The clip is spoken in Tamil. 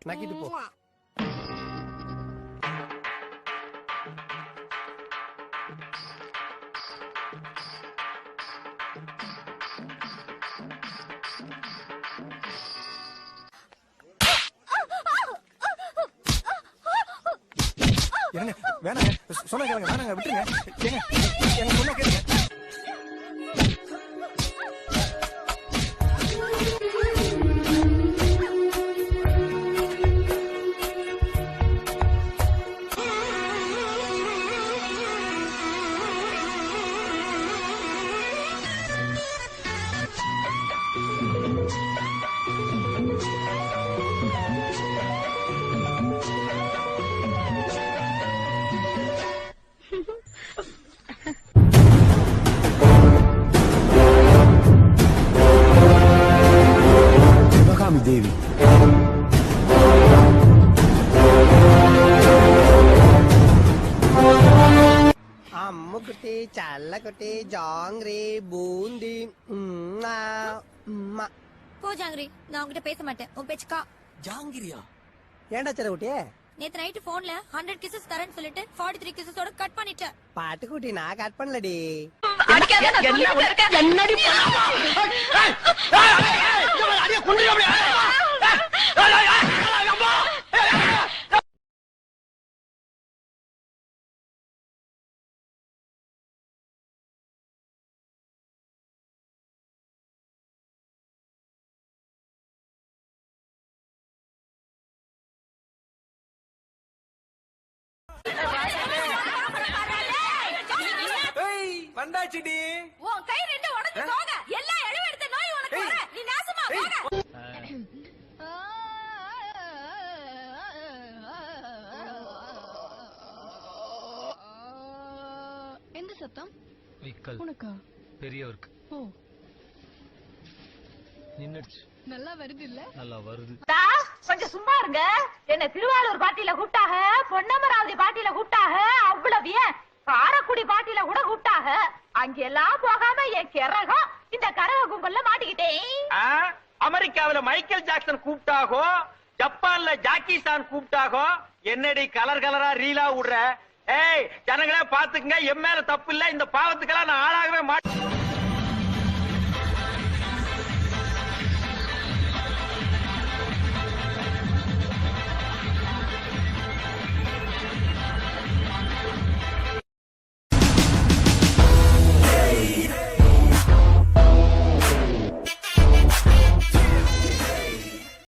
நக்கிட்டு போ. வேணாங்க சொன்ன கேளுங்க, வேணாங்க விட்டுருங்க. எனக்கு சொன்ன கேளுங்க. தேவி அம்முக்குட்டி சல்லக்குட்டி ஜாங்கிரி பூந்தி போ ஜாங்கிரி, நான் உங்ககிட்ட பேச மாட்டேன். உன் பேச்சுக்கா ஜாங்கிரியா? ஏண்டா சரக்குட்டி, நேத்து நைட்டு போன்ல 100 கிசஸ் தரேன்னு சொல்லிட்டு 43 கிசஸோட கட் பண்ணிட்டேன். பாட்டுக்குட்டி நான் கட் பண்ணலடி. வந்தாச்சுடி. உன் கை ரெண்டு உடைஞ்சு போக, எல்லா எழவு எடுத்த நோய் உனக்கு வர. நீ நாசமா போக. எந்த சத்தம்? விக்கல் உனக்கா? பெரியவருக்கு. ஓ, நின்னுச்சு. நல்லா வருது இல்ல? நல்லா வருது. கொஞ்சம் சும்மா இருங்க. என்ன திருவாரூர் பாட்டியில கூப்பிட்டாக, பொன்னமராவதி பாட்டியில கூப்பிட்டாக, அவ்வளவு ஏன் காரக்குடி பாட்டியில கூட கூப்பிட்டாக. அங்கெல்லாம் போகாம என் கிறகம் இந்த கரக கும்பல்ல மாட்டிக்கிட்டேன். அமெரிக்காவில மைக்கேல் ஜாக்சன் கூப்பிட்டாகோ, ஜப்பான்ல ஜாக்கி சான் கூப்பிட்டாகோ. என்னடி கலர் கலரா ரீலா விடுற? ஏய் ஜனங்களே பாத்துக்குங்க, என் மேல தப்பு இல்ல. இந்த பாவத்துக்கெல்லாம் நான் ஆளாகவே மாட்டேன்.